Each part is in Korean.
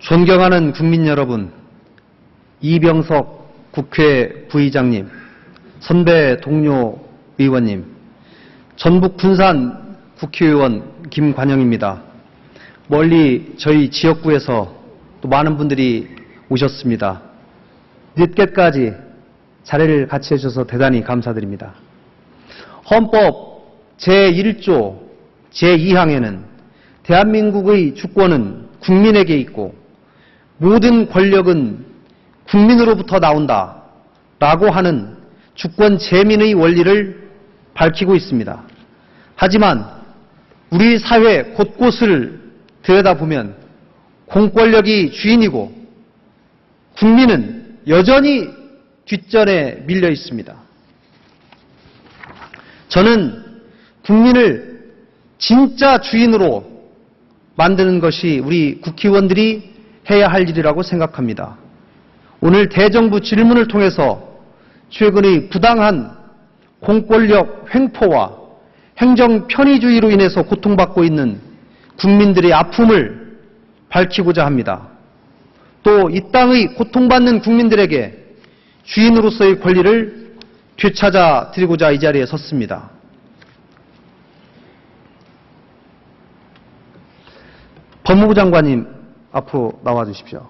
존경하는 국민 여러분, 이병석 국회 부의장님, 선배 동료 의원님, 전북 군산 국회의원 김관영입니다. 멀리 저희 지역구에서 또 많은 분들이 오셨습니다. 늦게까지 자리를 같이 해주셔서 대단히 감사드립니다. 헌법 제1조 제2항에는 대한민국의 주권은 국민에게 있고 모든 권력은 국민으로부터 나온다 라고 하는 주권 재민의 원리를 밝히고 있습니다. 하지만 우리 사회 곳곳을 들여다보면 공권력이 주인이고 국민은 여전히 뒷전에 밀려 있습니다. 저는 국민을 진짜 주인으로 만드는 것이 우리 국회의원들이 해야 할 일이라고 생각합니다. 오늘 대정부 질문을 통해서 최근의 부당한 공권력 횡포와 행정 편의주의로 인해서 고통받고 있는 국민들의 아픔을 밝히고자 합니다. 또 이 땅의 고통받는 국민들에게 주인으로서의 권리를 되찾아 드리고자 이 자리에 섰습니다. 법무부 장관님 앞으로 나와 주십시오.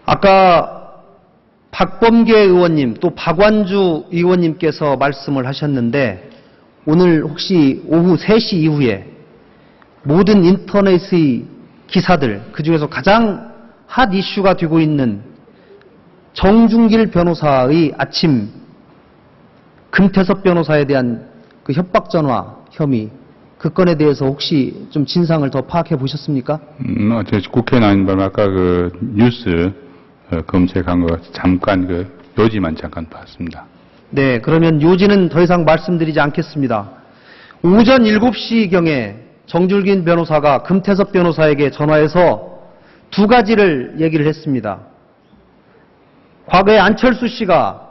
아까 박범계 의원님 또 박완주 의원님께서 말씀을 하셨는데 오늘 혹시 오후 3시 이후에 모든 인터넷의 기사들 그중에서 가장 핫 이슈가 되고 있는 정준길 변호사의 아침 금태섭 변호사에 대한 그 협박 전화 혐의 그 건에 대해서 혹시 좀 진상을 더 파악해 보셨습니까? 국회에 나온 바로 아까 그 뉴스 검색한 거 잠깐 그 요지만 잠깐 봤습니다. 네, 그러면 요지는 더 이상 말씀드리지 않겠습니다. 오전 7시경에 정준길 변호사가 금태섭 변호사에게 전화해서 두 가지를 얘기를 했습니다. 과거에 안철수 씨가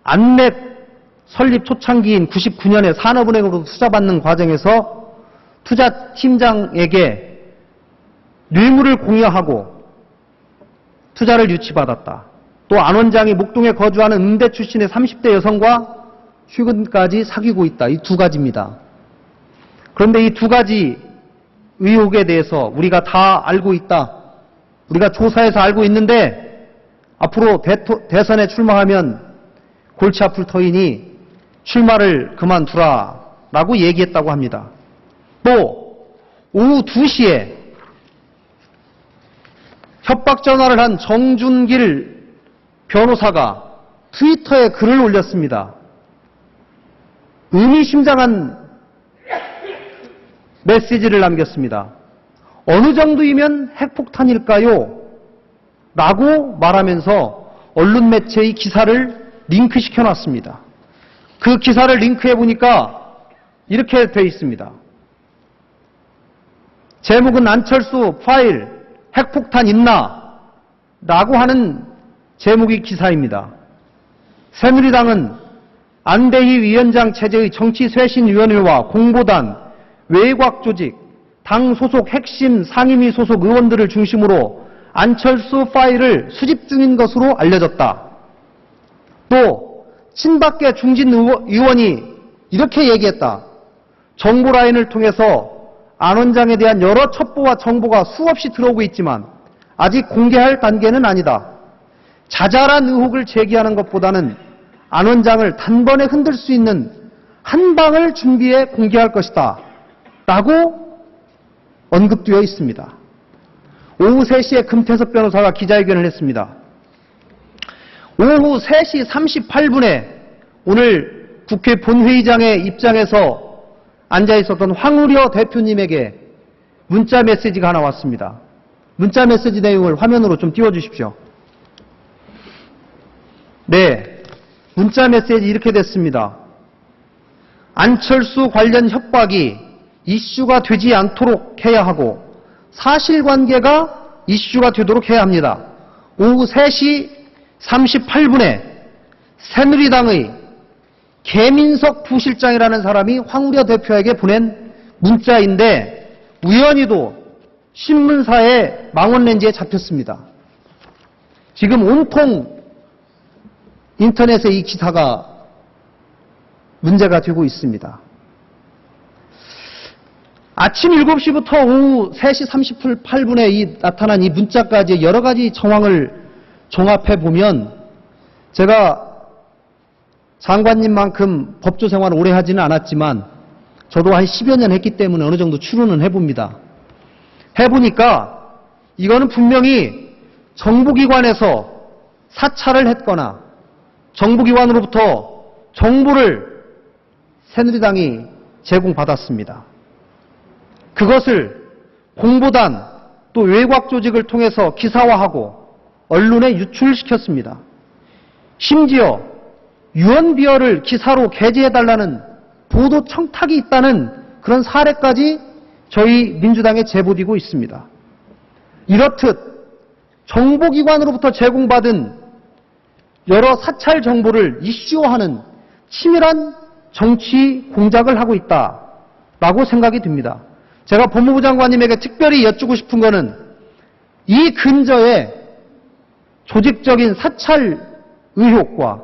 안랩 설립 초창기인 99년에 산업은행으로 투자받는 과정에서 투자팀장에게 뇌물을 공여하고 투자를 유치받았다. 또 안 원장이 목동에 거주하는 음대 출신의 30대 여성과 최근까지 사귀고 있다. 이 두 가지입니다. 그런데 이 두 가지 의혹에 대해서 우리가 다 알고 있다. 우리가 조사해서 알고 있는데 앞으로 대선에 출마하면 골치 아플 터이니 출마를 그만두라라고 얘기했다고 합니다. 또 오후 2시에 협박 전화를 한 정준길 변호사가 트위터에 글을 올렸습니다. 의미심장한 메시지를 남겼습니다. 어느 정도이면 핵폭탄일까요? 라고 말하면서 언론 매체의 기사를 링크시켜 놨습니다. 그 기사를 링크해 보니까 이렇게 되어 있습니다. 제목은 안철수 파일 핵폭탄 있나? 라고 하는 제목의 기사입니다. 새누리당은 안대희 위원장 체제의 정치쇄신위원회와 공보단, 외곽 조직, 당 소속 핵심 상임위 소속 의원들을 중심으로 안철수 파일을 수집 중인 것으로 알려졌다. 또 친박계 중진 의원이 이렇게 얘기했다. 정보 라인을 통해서 안 원장에 대한 여러 첩보와 정보가 수없이 들어오고 있지만 아직 공개할 단계는 아니다. 자잘한 의혹을 제기하는 것보다는 안 원장을 단번에 흔들 수 있는 한 방을 준비해 공개할 것이다. 라고 언급되어 있습니다. 오후 3시에 금태섭 변호사가 기자회견을 했습니다. 오후 3시 38분에 오늘 국회 본회의장에 입장해서 앉아있었던 황우려 대표님에게 문자 메시지가 하나 왔습니다. 문자 메시지 내용을 화면으로 좀 띄워주십시오. 네, 문자 메시지 이렇게 됐습니다. 안철수 관련 협박이 이슈가 되지 않도록 해야 하고 사실관계가 이슈가 되도록 해야 합니다. 오후 3시 38분에 새누리당의 계민석 부실장이라는 사람이 황우려 대표에게 보낸 문자인데 우연히도 신문사의 망원렌즈에 잡혔습니다. 지금 온통 인터넷에 이 기사가 문제가 되고 있습니다. 아침 7시부터 오후 3시 38분에 나타난 이 문자까지 여러 가지 정황을 종합해 보면 제가 장관님만큼 법조 생활을 오래 하지는 않았지만 저도 한 10여 년 했기 때문에 어느 정도 추론은 해봅니다. 해보니까 이거는 분명히 정부기관에서 사찰을 했거나 정부기관으로부터 정보를 새누리당이 제공받았습니다. 그것을 공보단 또 외곽 조직을 통해서 기사화하고 언론에 유출시켰습니다. 심지어 유언비어를 기사로 게재해달라는 보도 청탁이 있다는 그런 사례까지 저희 민주당에 제보되고 있습니다. 이렇듯 정보기관으로부터 제공받은 여러 사찰 정보를 이슈화하는 치밀한 정치 공작을 하고 있다라고 생각이 듭니다. 제가 법무부 장관님에게 특별히 여쭙고 싶은 것은 이 근저에 조직적인 사찰 의혹과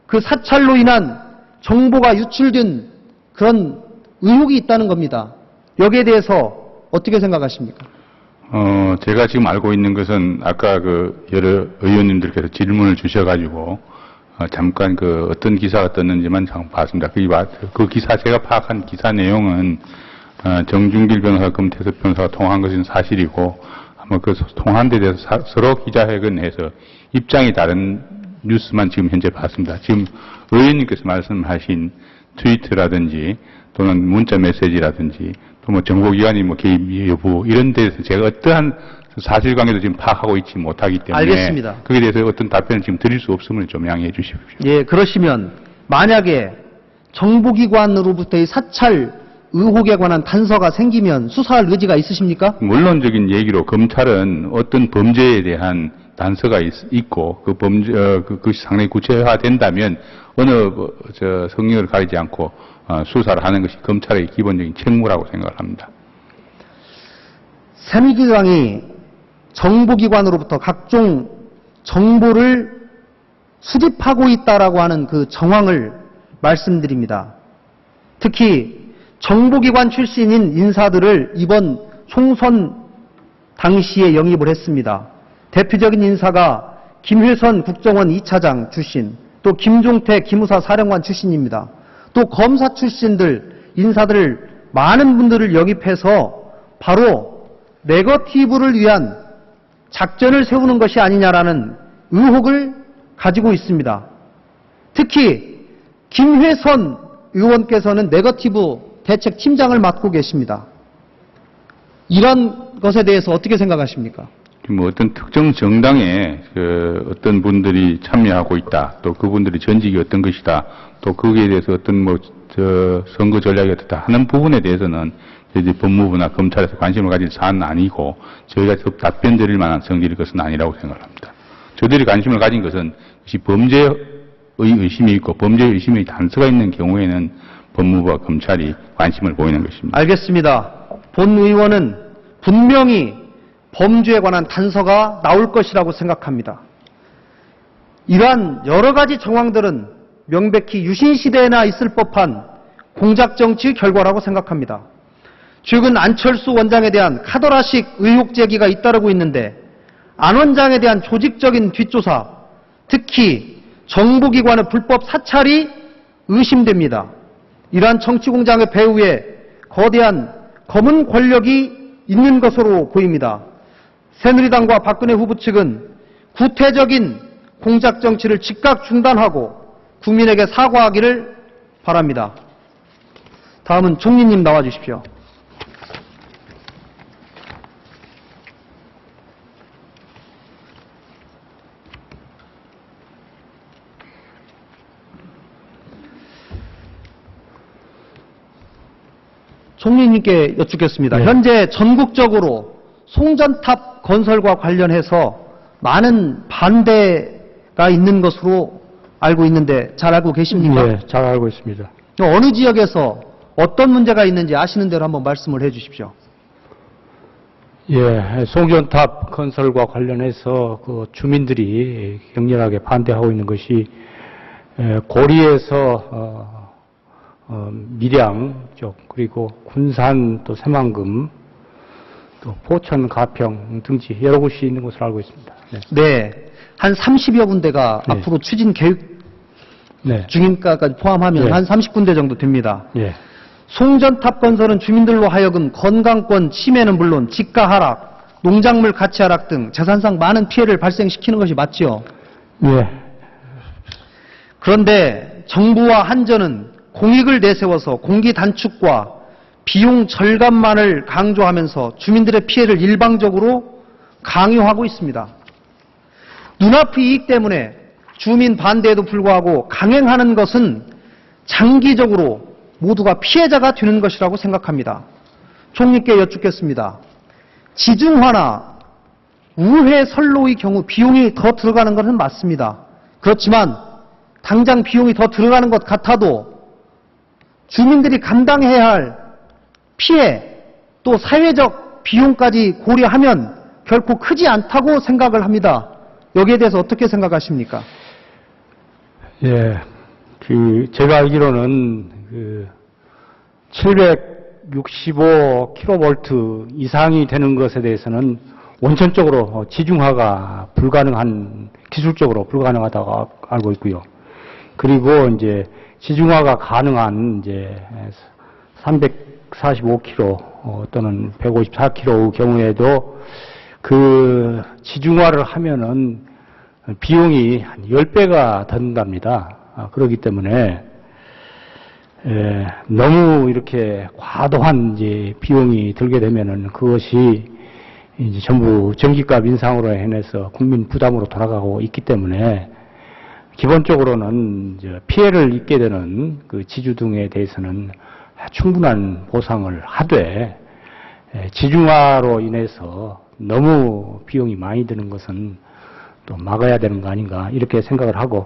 그 사찰로 인한 정보가 유출된 그런 의혹이 있다는 겁니다. 여기에 대해서 어떻게 생각하십니까? 제가 지금 알고 있는 것은 아까 여러 의원님들께서 질문을 주셔가지고 잠깐 어떤 기사가 떴는지만 잠깐 봤습니다. 그 기사, 제가 파악한 기사 내용은 정준길 변호사, 금태섭 변호사가 통화한 것은 사실이고 아마 그 통화한 데 대해서 서로 기자회견해서 입장이 다른 뉴스만 지금 현재 봤습니다. 지금 의원님께서 말씀하신 트위터라든지 또는 문자 메시지라든지 또 뭐 정보기관이 개입 여부 이런 데서 제가 어떠한 사실관계도 지금 파악하고 있지 못하기 때문에 알겠습니다. 거기에 대해서 어떤 답변을 지금 드릴 수 없음을 좀 양해해 주십시오. 예, 그러시면 만약에 정보기관으로부터의 사찰 의혹에 관한 단서가 생기면 수사할 의지가 있으십니까? 물론적인 얘기로 검찰은 어떤 범죄에 대한 단서가 있고 그 범죄 그것이 상당히 구체화된다면 어느 성역을 가리지 않고 수사를 하는 것이 검찰의 기본적인 책무라고 생각을 합니다. 새누리당이 정보기관으로부터 각종 정보를 수집하고 있다라고 하는 그 정황을 말씀드립니다. 특히 정보기관 출신인 인사들을 이번 총선 당시에 영입을 했습니다. 대표적인 인사가 김회선 국정원 2차장 출신, 또 김종태 기무사 사령관 출신입니다. 또 검사 출신들, 인사들을 많은 분들을 영입해서 바로 네거티브를 위한 작전을 세우는 것이 아니냐라는 의혹을 가지고 있습니다. 특히 김회선 의원께서는 네거티브 대책팀장을 맡고 계십니다. 이런 것에 대해서 어떻게 생각하십니까? 어떤 특정 정당에 어떤 분들이 참여하고 있다. 또 그분들이 전직이 어떤 것이다. 또 거기에 대해서 어떤 선거 전략이 어떻다 하는 부분에 대해서는 이제 법무부나 검찰에서 관심을 가질 사안은 아니고 저희가 답변 드릴 만한 성질의 것은 아니라고 생각합니다. 저들이 관심을 가진 것은 범죄의 의심이 있고 범죄의 의심의 단서가 있는 경우에는 법무부와 검찰이 관심을 보이는 것입니다. 알겠습니다. 본 의원은 분명히 범죄에 관한 단서가 나올 것이라고 생각합니다. 이러한 여러 가지 정황들은 명백히 유신시대에나 있을 법한 공작정치의 결과라고 생각합니다. 최근 안철수 원장에 대한 카더라식 의혹 제기가 잇따르고 있는데 안 원장에 대한 조직적인 뒷조사, 특히 정보기관의 불법 사찰이 의심됩니다. 이러한 정치공작의 배후에 거대한 검은 권력이 있는 것으로 보입니다. 새누리당과 박근혜 후보 측은 구태적인 공작정치를 즉각 중단하고 국민에게 사과하기를 바랍니다. 다음은 총리님 나와주십시오. 총리님께 여쭙겠습니다. 네. 현재 전국적으로 송전탑 건설과 관련해서 많은 반대가 있는 것으로 알고 있는데 잘 알고 계십니까? 네, 잘 알고 있습니다. 어느 지역에서 어떤 문제가 있는지 아시는 대로 한번 말씀을 해 주십시오. 예, 송전탑 건설과 관련해서 그 주민들이 격렬하게 반대하고 있는 것이 고리에서 밀양 쪽, 그리고 군산 또 새만금, 또 포천 가평 등지 여러 곳이 있는 것으로 알고 있습니다. 네. 네. 한 30여 군데가 네. 앞으로 추진 계획 네. 중인가까지 포함하면 네. 한 30군데 정도 됩니다. 예. 송전탑 건설은 주민들로 하여금 건강권 침해는 물론 집가 하락, 농작물 가치 하락 등 재산상 많은 피해를 발생시키는 것이 맞지요. 예. 그런데 정부와 한전은 공익을 내세워서 공기 단축과 비용 절감만을 강조하면서 주민들의 피해를 일방적으로 강요하고 있습니다. 눈앞의 이익 때문에 주민 반대에도 불구하고 강행하는 것은 장기적으로 모두가 피해자가 되는 것이라고 생각합니다. 총리께 여쭙겠습니다. 지중화나 우회 선로의 경우 비용이 더 들어가는 것은 맞습니다. 그렇지만 당장 비용이 더 들어가는 것 같아도 주민들이 감당해야 할 피해 또 사회적 비용까지 고려하면 결코 크지 않다고 생각을 합니다. 여기에 대해서 어떻게 생각하십니까? 예. 제가 알기로는 765kV 이상이 되는 것에 대해서는 원천적으로 지중화가 불가능한, 기술적으로 불가능하다고 알고 있고요. 그리고 이제 지중화가 가능한 이제 345kV 또는 154kV의 경우에도 그 지중화를 하면은 비용이 한 10배가 든답니다. 그렇기 때문에 너무 이렇게 과도한 이제 비용이 들게 되면은 그것이 이제 전부 전기값 인상으로 인해서 국민 부담으로 돌아가고 있기 때문에 기본적으로는 이제 피해를 입게 되는 그 지주 등에 대해서는 충분한 보상을 하되 지중화로 인해서 너무 비용이 많이 드는 것은 또 막아야 되는 거 아닌가 이렇게 생각을 하고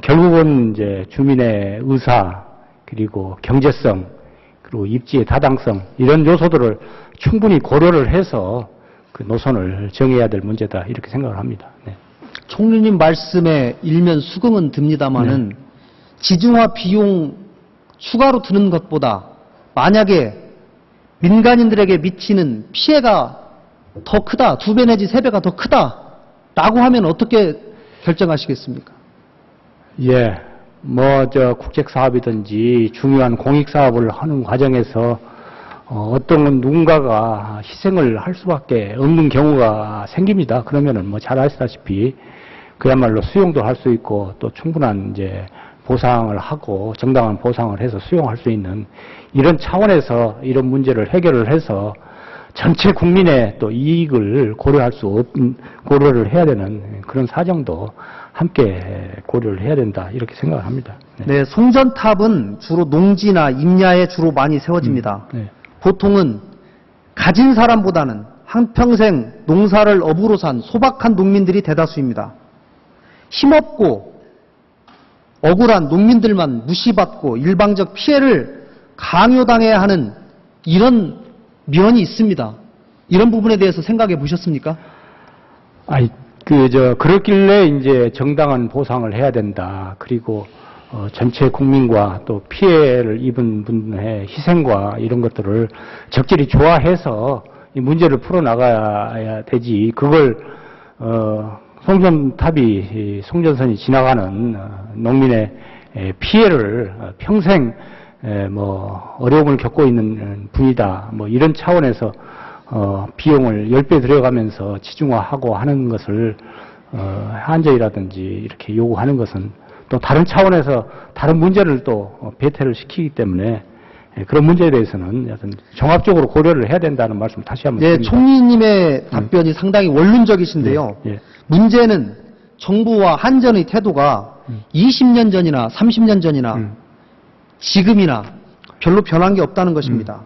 결국은 이제 주민의 의사 그리고 경제성 그리고 입지의 타당성 이런 요소들을 충분히 고려를 해서 그 노선을 정해야 될 문제다 이렇게 생각을 합니다. 네. 총리님 말씀에 일면 수긍은 듭니다마는 네. 지중화 비용 추가로 드는 것보다 만약에 민간인들에게 미치는 피해가 더 크다, 2배 내지 3배가 더 크다라고 하면 어떻게 결정하시겠습니까? 예, 국책 사업이든지 중요한 공익 사업을 하는 과정에서 어떤 누군가가 희생을 할 수밖에 없는 경우가 생깁니다. 그러면은 잘 아시다시피 그야말로 수용도 할 수 있고 또 충분한 이제 보상을 하고 정당한 보상을 해서 수용할 수 있는 이런 차원에서 이런 문제를 해결을 해서 전체 국민의 또 이익을 고려를 해야 되는 그런 사정도 함께 고려를 해야 된다 이렇게 생각을 합니다. 네. 네, 송전탑은 주로 농지나 임야에 주로 많이 세워집니다. 네. 보통은 가진 사람보다는 한평생 농사를 업으로 산 소박한 농민들이 대다수입니다. 힘없고 억울한 농민들만 무시받고 일방적 피해를 강요당해야 하는 이런 면이 있습니다. 이런 부분에 대해서 생각해 보셨습니까? 그렇길래 이제 정당한 보상을 해야 된다. 그리고 전체 국민과 또 피해를 입은 분의 희생과 이런 것들을 적절히 조화해서 이 문제를 풀어나가야 되지. 그걸 송전선이 지나가는 농민의 피해를 평생 어려움을 겪고 있는 분이다. 이런 차원에서 비용을 10배 들여가면서 지중화하고 하는 것을 한전이라든지 이렇게 요구하는 것은 또 다른 차원에서 다른 문제를 또 배태를 시키기 때문에 그런 문제에 대해서는 여튼 종합적으로 고려를 해야 된다는 말씀 다시 한번 네, 드립니다. 총리님의 답변이 상당히 원론적이신데요. 예. 문제는 정부와 한전의 태도가 20년 전이나 30년 전이나 지금이나 별로 변한 게 없다는 것입니다.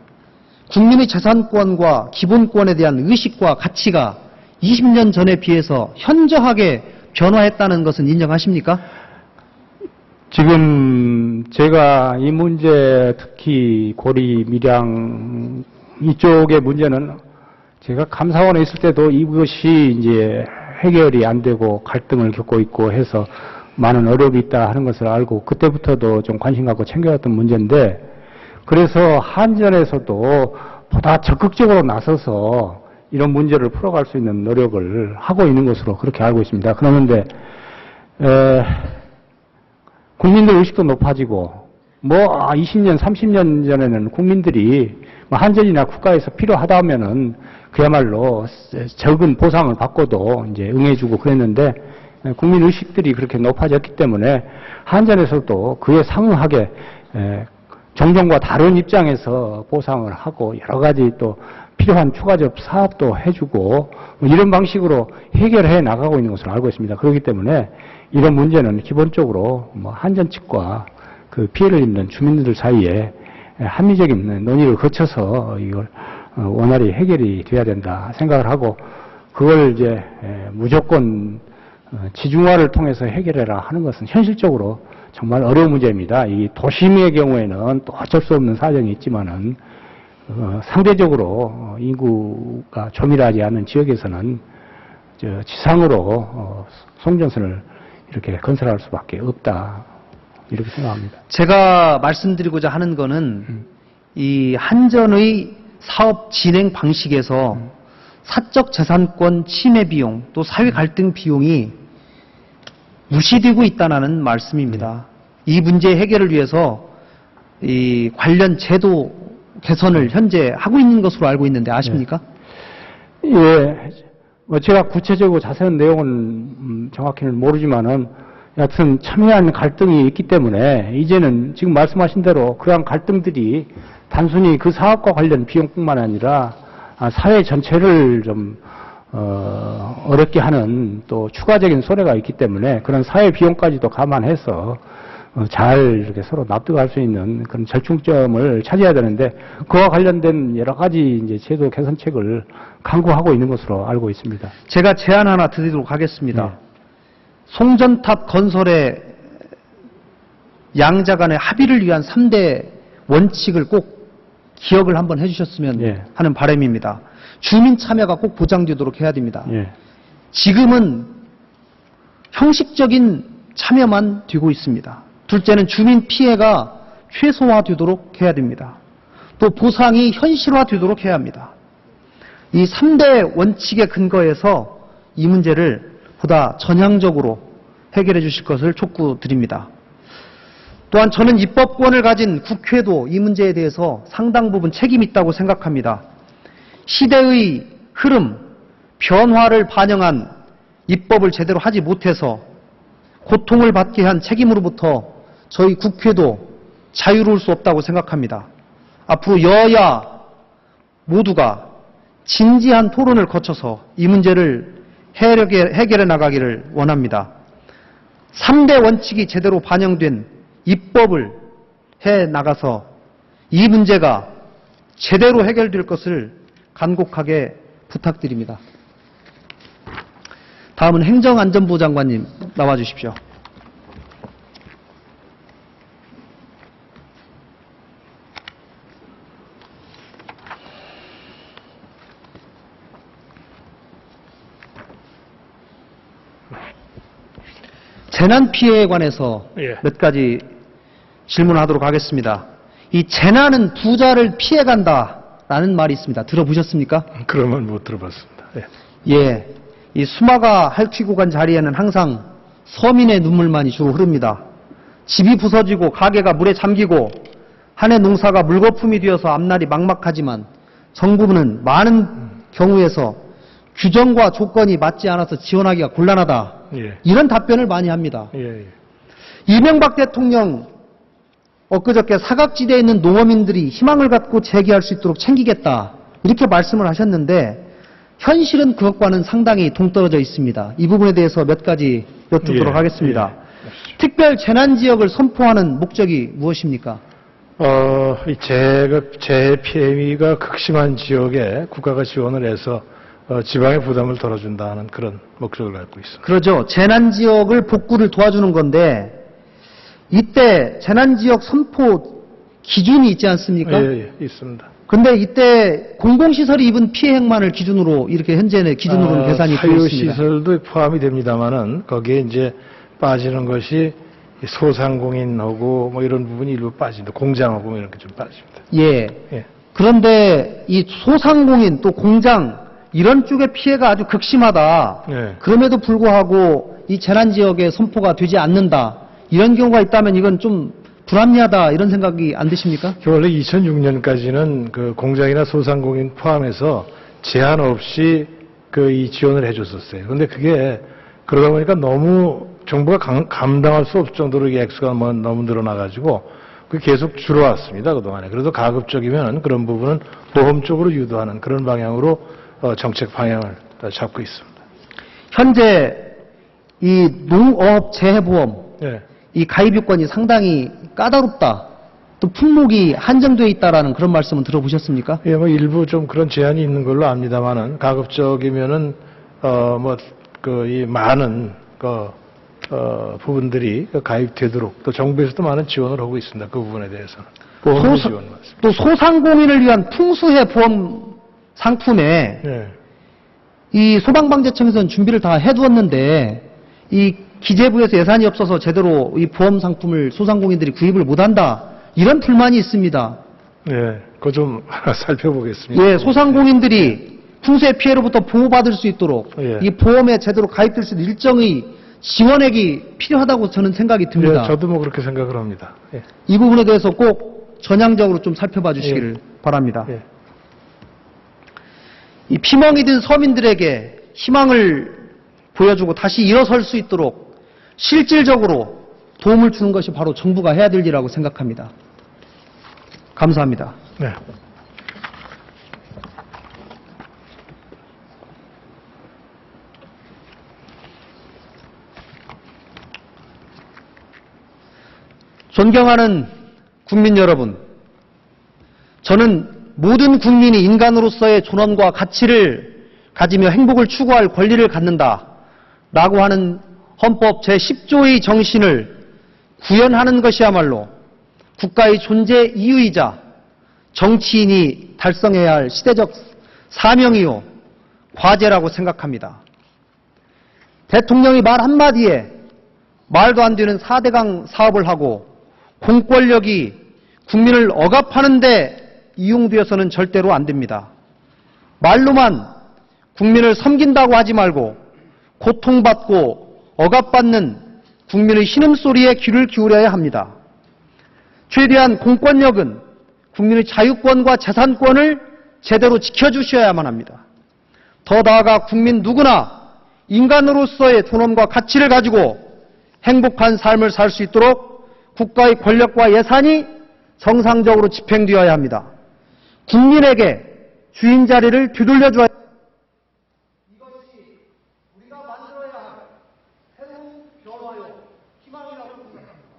국민의 재산권과 기본권에 대한 의식과 가치가 20년 전에 비해서 현저하게 변화했다는 것은 인정하십니까? 지금 제가 이 문제, 특히 고리, 밀양 이쪽의 문제는 제가 감사원에 있을 때도 이것이 이제 해결이 안 되고 갈등을 겪고 있고 해서 많은 어려움이 있다 하는 것을 알고 그때부터도 좀 관심 갖고 챙겨왔던 문제인데, 그래서 한전에서도 보다 적극적으로 나서서 이런 문제를 풀어갈 수 있는 노력을 하고 있는 것으로 그렇게 알고 있습니다. 그러는데 국민들 의식도 높아지고 20년, 30년 전에는 국민들이 한전이나 국가에서 필요하다 하면은 그야말로 적은 보상을 받고도 이제 응해주고 그랬는데, 국민 의식들이 그렇게 높아졌기 때문에 한전에서도 그에 상응하게 정정과 다른 입장에서 보상을 하고 여러 가지 또 필요한 추가적 사업도 해주고 이런 방식으로 해결해 나가고 있는 것으로 알고 있습니다. 그렇기 때문에 이런 문제는 기본적으로 한전 측과 그 피해를 입는 주민들 사이에 합리적인 논의를 거쳐서 이걸 원활히 해결이 돼야 된다 생각을 하고, 그걸 이제 무조건 지중화를 통해서 해결해라 하는 것은 현실적으로 정말 어려운 문제입니다. 이 도심의 경우에는 또 어쩔 수 없는 사정이 있지만은 상대적으로 인구가 조밀하지 않은 지역에서는 지상으로 송전선을 이렇게 건설할 수밖에 없다, 이렇게 생각합니다. 제가 말씀드리고자 하는 거는 이 한전의 사업 진행 방식에서 사적 재산권 침해 비용 또 사회 갈등 비용이 무시되고 있다는 말씀입니다. 이 문제 해결을 위해서 이 관련 제도 개선을 현재 하고 있는 것으로 알고 있는데 아십니까? 예. 제가 구체적으로 자세한 내용은 정확히는 모르지만은 여하튼 첨예한 갈등이 있기 때문에 이제는 지금 말씀하신 대로 그러한 갈등들이 단순히 그 사업과 관련 비용뿐만 아니라 사회 전체를 좀 어렵게 하는 또 추가적인 소래가 있기 때문에 그런 사회 비용까지도 감안해서 잘 이렇게 서로 납득할 수 있는 그런 절충점을 찾아야 되는데, 그와 관련된 여러 가지 이제 제도 개선책을 강구하고 있는 것으로 알고 있습니다. 제가 제안 하나 드리도록 하겠습니다. 송전탑 건설의 양자 간의 합의를 위한 3대 원칙을 꼭 기억을 한번 해주셨으면 하는 바람입니다. 주민 참여가 꼭 보장되도록 해야 됩니다. 지금은 형식적인 참여만 되고 있습니다. 둘째는 주민 피해가 최소화되도록 해야 됩니다. 또 보상이 현실화되도록 해야 합니다. 이 3대 원칙에 근거해서 이 문제를 보다 전향적으로 해결해 주실 것을 촉구드립니다. 또한 저는 입법권을 가진 국회도 이 문제에 대해서 상당 부분 책임이 있다고 생각합니다. 시대의 흐름, 변화를 반영한 입법을 제대로 하지 못해서 고통을 받게 한 책임으로부터 저희 국회도 자유로울 수 없다고 생각합니다. 앞으로 여야 모두가 진지한 토론을 거쳐서 이 문제를 해결해 나가기를 원합니다. 3대 원칙이 제대로 반영된 입법을 해 나가서 이 문제가 제대로 해결될 것을 간곡하게 부탁드립니다. 다음은 행정안전부 장관님 나와 주십시오. 재난 피해에 관해서 몇 가지 질문하도록 하겠습니다. 이 재난은 부자를 피해간다라는 말이 있습니다. 들어보셨습니까? 그런 건 못 들어봤습니다. 예. 이 수마가 핥히고 간 자리에는 항상 서민의 눈물만이 주로 흐릅니다. 집이 부서지고 가게가 물에 잠기고 한 해 농사가 물거품이 되어서 앞날이 막막하지만 정부는 많은 경우에서 규정과 조건이 맞지 않아서 지원하기가 곤란하다. 이런 답변을 많이 합니다. 이명박 대통령 엊그저께 사각지대에 있는 농어민들이 희망을 갖고 재기할 수 있도록 챙기겠다. 이렇게 말씀을 하셨는데 현실은 그것과는 상당히 동떨어져 있습니다. 이 부분에 대해서 몇 가지 여쭙도록 하겠습니다. 특별 재난지역을 선포하는 목적이 무엇입니까? 이 재해 피해가 극심한 지역에 국가가 지원을 해서 지방의 부담을 덜어준다는 그런 목적을 갖고 있습니다. 그러죠. 재난지역을 복구를 도와주는 건데 이때 재난지역 선포 기준이 있지 않습니까? 예, 있습니다. 근데 이때 공공시설이 입은 피해 행만을 기준으로 이렇게 현재는 기준으로는 계산이 되어 있습니다. 사유시설도 포함이 됩니다만은 거기에 이제 빠지는 것이 소상공인하고 뭐 이런 부분이 일부 빠집니다. 공장하고 뭐 이런 게 좀 빠집니다. 예. 예. 그런데 이 소상공인 또 공장 이런 쪽의 피해가 아주 극심하다. 예. 그럼에도 불구하고 이 재난지역에 선포가 되지 않는다. 이런 경우가 있다면 이건 좀 불합리하다 이런 생각이 안 드십니까? 원래 2006년까지는 그 공장이나 소상공인 포함해서 제한 없이 이 지원을 해줬었어요. 그런데 그게 그러다 보니까 너무 정부가 감당할 수 없을 정도로 이 액수가 너무 늘어나가지고 그게 계속 줄어왔습니다. 그동안에. 그래서 가급적이면 그런 부분은 보험 쪽으로 유도하는 그런 방향으로 정책 방향을 잡고 있습니다. 현재 이 농업 재해보험 예. 이 가입 요건이 상당히 까다롭다. 또 품목이 한정되어 있다라는 그런 말씀은 들어보셨습니까? 예, 뭐 일부 좀 그런 제한이 있는 걸로 압니다만은 가급적이면은 이 많은 부분들이 가입되도록 또 정부에서도 많은 지원을 하고 있습니다. 그 부분에 대해서는 보험 지원 맞습니다. 또 소상공인을 위한 풍수해 보험 상품에 예. 이 소방방재청에서는 준비를 다 해두었는데 이 기재부에서 예산이 없어서 제대로 이 보험 상품을 소상공인들이 구입을 못한다. 이런 불만이 있습니다. 예, 그거 좀 살펴보겠습니다. 예, 소상공인들이 풍수의 피해로부터 보호받을 수 있도록 예. 이 보험에 제대로 가입될 수 있는 일정의 지원액이 필요하다고 저는 생각이 듭니다. 예, 저도 뭐 그렇게 생각을 합니다. 예. 이 부분에 대해서 꼭 전향적으로 좀 살펴봐 주시기를 바랍니다. 예. 이 피멍이 든 서민들에게 희망을 보여주고 다시 일어설 수 있도록 실질적으로 도움을 주는 것이 바로 정부가 해야 될 일이라고 생각합니다. 감사합니다. 네. 존경하는 국민 여러분, 저는 모든 국민이 인간으로서의 존엄과 가치를 가지며 행복을 추구할 권리를 갖는다 라고 하는 헌법 제10조의 정신을 구현하는 것이야말로 국가의 존재 이유이자 정치인이 달성해야 할 시대적 사명이요 과제라고 생각합니다. 대통령이 말 한마디에 말도 안 되는 4대강 사업을 하고 공권력이 국민을 억압하는 데 이용되어서는 절대로 안 됩니다. 말로만 국민을 섬긴다고 하지 말고 고통받고 억압받는 국민의 신음소리에 귀를 기울여야 합니다. 최대한 공권력은 국민의 자유권과 재산권을 제대로 지켜주셔야만 합니다. 더 나아가 국민 누구나 인간으로서의 존엄과 가치를 가지고 행복한 삶을 살 수 있도록 국가의 권력과 예산이 정상적으로 집행되어야 합니다. 국민에게 주인 자리를 되돌려줘야 합니다. 이것이 우리가 만들어야 할 새로운 변화요 희망이라고 생각합니다.